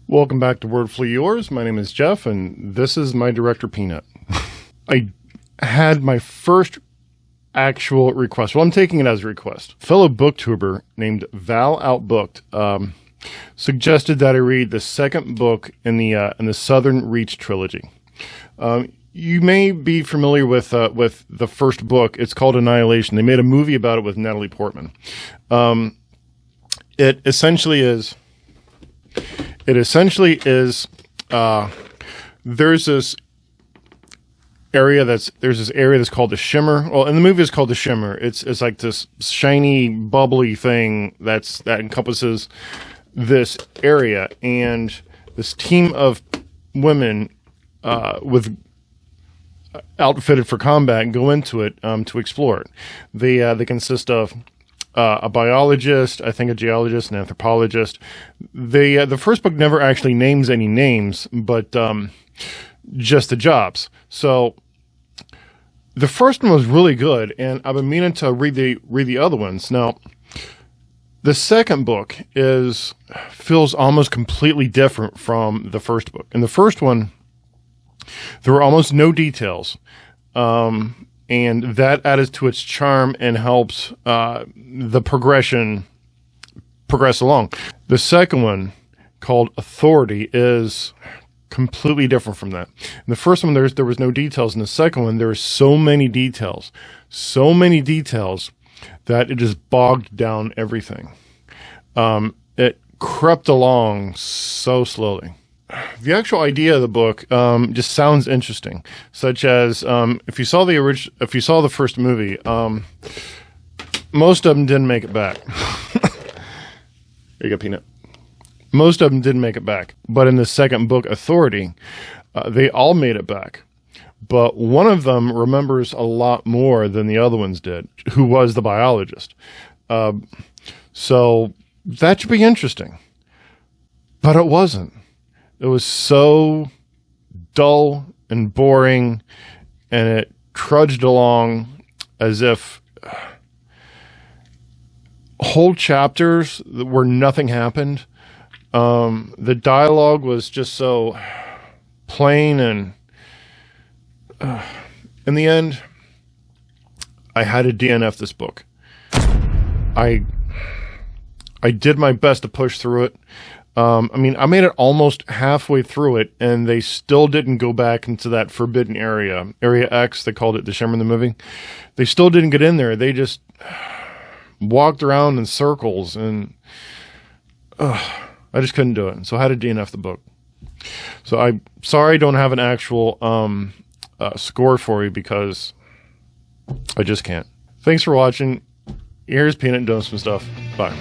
Welcome back to Wordfully Yours. My name is Jeff, and this is my director, Peanut. I had my first actual request. Well, I'm taking it as a request. A fellow booktuber named Val Outbooked suggested that I read the second book in the Southern Reach Trilogy. You may be familiar with the first book. It's called Annihilation. They made a movie about it with Natalie Portman. It essentially is. There's this area that's called the Shimmer. Well, in the movie it's called the Shimmer. It's like this shiny, bubbly thing that encompasses this area, and this team of women with outfitted for combat go into it to explore it. They consist of a biologist, I think a geologist, an anthropologist. The first book never actually names any names, but just the jobs. So the first one was really good, and I've been meaning to read the other ones. Now, the second book feels almost completely different from the first book. In the first one, there were almost no details. And that adds to its charm and helps the progression progress along. The second one, called Authority, is completely different from that. In the first one, there was no details. In the second one, there are so many details that it just bogged down everything. It crept along so slowly. The actual idea of the book just sounds interesting, such as if you saw the first movie, most of them didn't make it back. There you go, Peanut. Most of them didn't make it back, but in the second book, Authority, they all made it back. But one of them remembers a lot more than the other ones did, who was the biologist. So that should be interesting, but it wasn't. It was so dull and boring, and it trudged along as if whole chapters where nothing happened. The dialogue was just so plain, and in the end, I had to DNF this book. I did my best to push through it. I made it almost halfway through it, and they still didn't go back into that forbidden area. Area X, they called it the Shimmer in the movie. They still didn't get in there. They just walked around in circles, and I just couldn't do it. So I had to DNF the book. So I'm sorry I don't have an actual score for you, because I just can't. Thanks for watching. Here's Peanut doing some stuff. Bye.